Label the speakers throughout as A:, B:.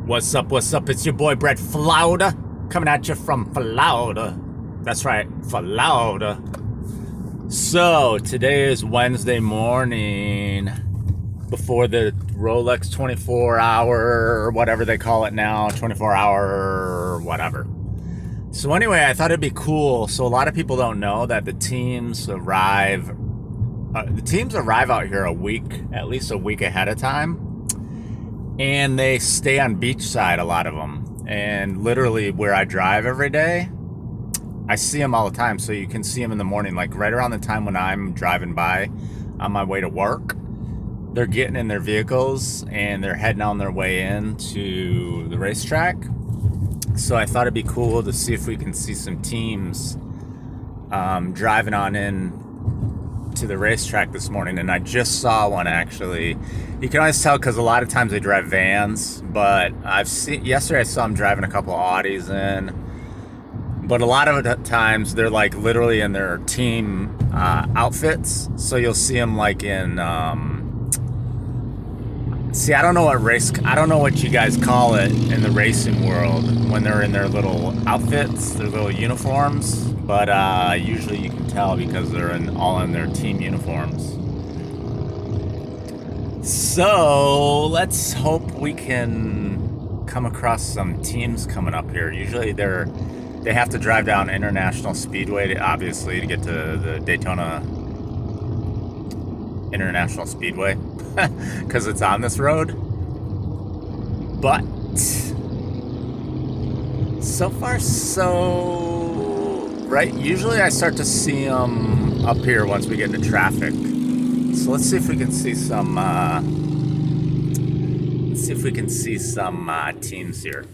A: What's up? What's up? It's your boy Brett Flauda coming at you from Flauda. That's right, Flauda. So today is Wednesday morning before the Rolex 24-hour or whatever they call it now, 24-hour whatever. So anyway, I thought it'd be cool. So a lot of people don't know that the teams arrive out here at least a week ahead of time. And they stay on beachside, a lot of them. And literally where I drive every day, I see them all the time. So you can see them in the morning, like right around the time when I'm driving by on my way to work. They're getting in their vehicles and they're heading on their way in to the racetrack. So I thought it'd be cool to see if we can see some teams driving on in to the racetrack this morning. And I just saw one, actually. You can always tell because a lot of times they drive vans, but yesterday I saw them driving a couple of Audis in, but a lot of the times they're like literally in their team outfits. So you'll see them like in I don't know what you guys call it in the racing world when they're in their little outfits, their little uniforms, but usually you can tell because they're all in their team uniforms. So let's hope we can come across some teams coming up here. Usually they have to drive down International Speedway, obviously, to get to the Daytona International Speedway because it's on this road. But so far, so right. Usually I start to see them up here once we get into traffic. So let's see if we can see some. Teams here.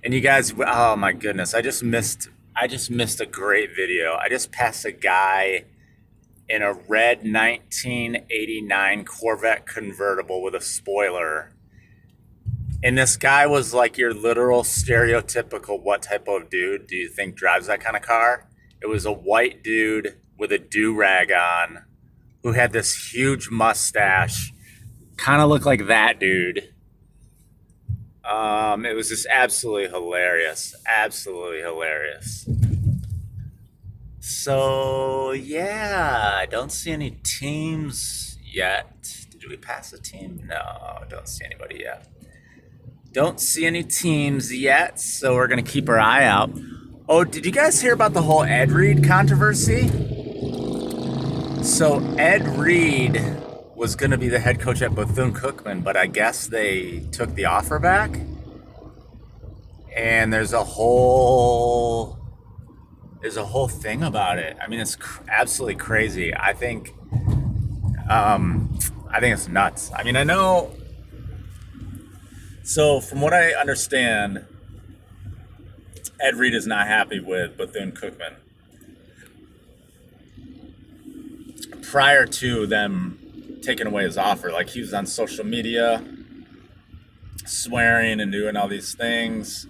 A: And you guys, oh my goodness, I just missed a great video. I just passed a guy in a red 1989 Corvette convertible with a spoiler. And this guy was like your literal stereotypical what type of dude do you think drives that kind of car? It was a white dude with a do-rag on who had this huge mustache, kind of looked like that dude. It was just absolutely hilarious. Absolutely hilarious. So, yeah, I don't see any teams yet. Did we pass a team? No, I don't see anybody yet. Don't see any teams yet, so we're going to keep our eye out. Oh, did you guys hear about the whole Ed Reed controversy? So Ed Reed was going to be the head coach at Bethune Cookman, but I guess they took the offer back. And there's a whole thing about it. I mean, it's absolutely crazy. I think it's nuts. I mean, I know. So from what I understand, Ed Reed is not happy with Bethune Cookman. Prior to them taking away his offer, like he was on social media swearing and doing all these things,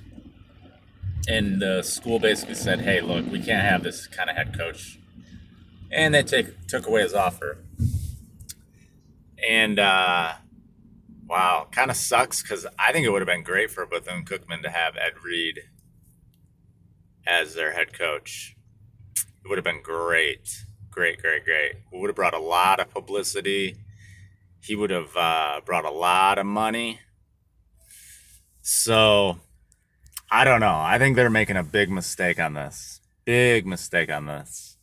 A: and the school basically said, hey, look, we can't have this kind of head coach, and they took away his offer. And wow, kind of sucks because I think it would have been great for Bethune Cookman to have Ed Reed as their head coach. It would have been great. Great. We would have brought a lot of publicity. He would have brought a lot of money. So, I don't know. I think they're making a big mistake on this. Big mistake on this.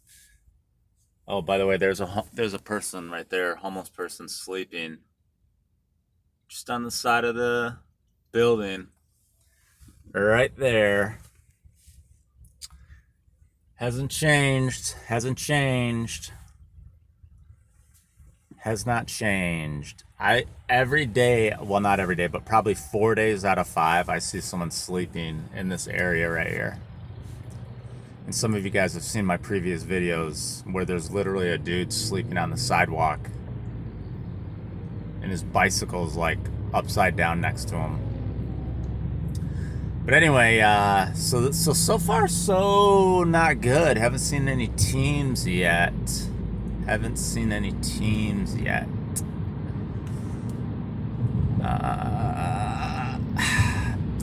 A: Oh, by the way, there's a person right there, homeless person sleeping just on the side of the building. Right there. Hasn't changed. Has not changed. Every day, well, not every day, but probably 4 days out of 5, I see someone sleeping in this area right here. And some of you guys have seen my previous videos where there's literally a dude sleeping on the sidewalk and his bicycle is like upside down next to him. But anyway, so far so not good. Haven't seen any teams yet.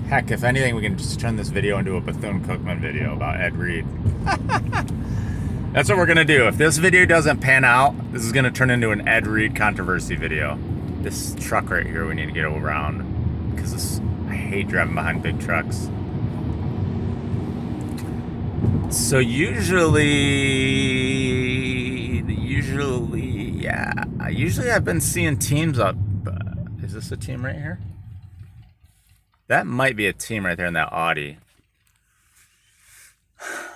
A: Heck, if anything, we can just turn this video into a Bethune Cookman video about Ed Reed. That's what we're going to do. If this video doesn't pan out, this is going to turn into an Ed Reed controversy video. This truck right here we need to get around, because I hate driving behind big trucks. So usually I've been seeing teams up. Is this a team right here? That might be a team right there in that Audi.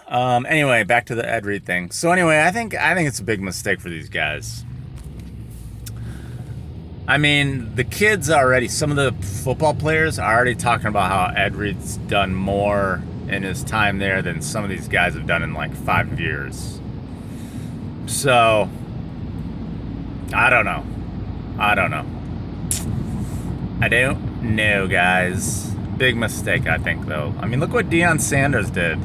A: Anyway, back to the Ed Reed thing. So anyway, I think it's a big mistake for these guys. I mean, the kids already, some of the football players are already talking about how Ed Reed's done more in his time there than some of these guys have done in like 5 years. So, I don't know, guys. Big mistake, I think, though. I mean, look what Deion Sanders did.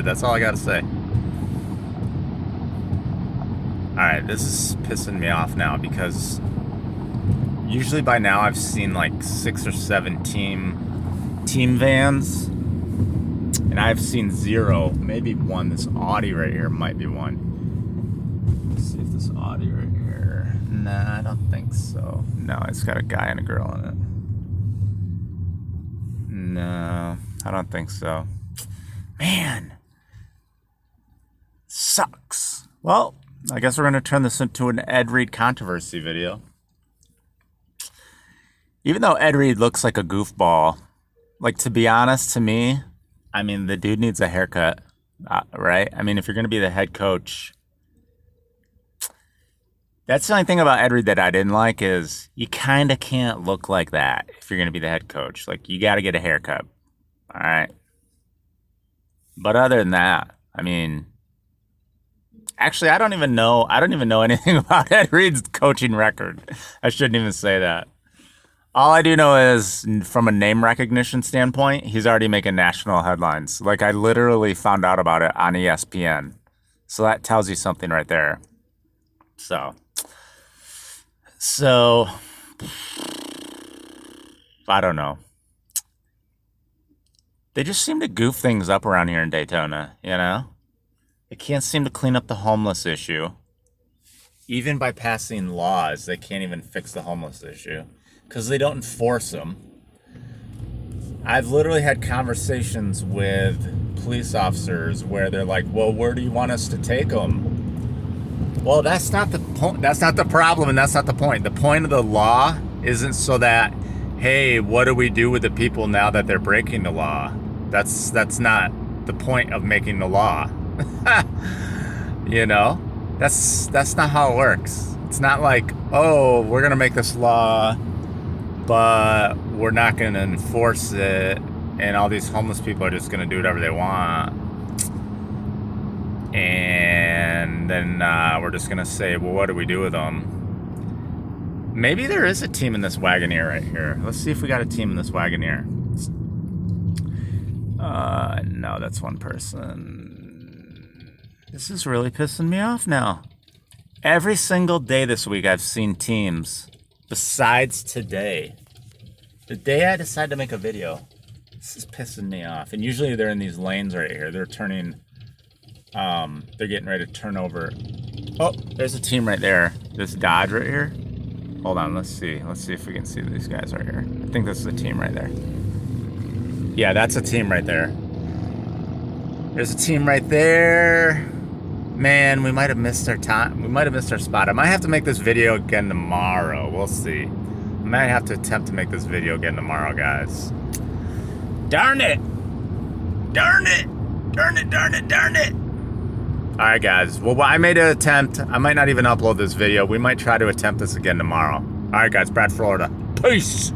A: That's all I gotta say. Alright, this is pissing me off now, because usually by now I've seen like 6 or 7 team vans, and I've seen 0, maybe 1. This Audi right here might be one. Let's see if this Audi right here. Nah, I don't think so. No, it's got a guy and a girl in it. No, I don't think so. Man, sucks. Well, I guess we're going to turn this into an Ed Reed controversy video. Even though Ed Reed looks like a goofball, like, to be honest, to me, I mean, the dude needs a haircut, right? I mean, if you're going to be the head coach, that's the only thing about Ed Reed that I didn't like, is you kind of can't look like that if you're going to be the head coach. Like, you got to get a haircut, all right? But other than that, I mean, actually, I don't even know anything about Ed Reed's coaching record. I shouldn't even say that. All I do know is, from a name recognition standpoint, he's already making national headlines. Like, I literally found out about it on ESPN. So that tells you something right there. So, I don't know. They just seem to goof things up around here in Daytona, you know? They can't seem to clean up the homeless issue. Even by passing laws, they can't even fix the homeless issue, because they don't enforce them. I've literally had conversations with police officers where they're like, well, where do you want us to take them? Well, that's not the point. That's not the problem, and that's not the point. The point of the law isn't so that, hey, what do we do with the people now that they're breaking the law? That's not the point of making the law. You know? That's not how it works. It's not like, oh, we're going to make this law, but we're not going to enforce it, and all these homeless people are just going to do whatever they want. And then we're just going to say, well, what do we do with them? Maybe there is a team in this Wagoneer right here. Let's see if we got a team in this Wagoneer. No, that's one person. This is really pissing me off now. Every single day this week I've seen teams, besides today. The day I decided to make a video, this is pissing me off. And usually they're in these lanes right here. They're turning, they're getting ready to turn over. Oh, there's a team right there. This Dodge right here. Hold on, let's see. Let's see if we can see these guys right here. I think this is a team right there. Yeah, that's a team right there. There's a team right there. Man, we might have missed our time. We might have missed our spot. I might have to make this video again tomorrow. We'll see. I might have to attempt to make this video again tomorrow, guys. Darn it! Darn it! Darn it, darn it, darn it! Alright, guys. Well, I made an attempt. I might not even upload this video. We might try to attempt this again tomorrow. Alright, guys. Brad, Florida. Peace!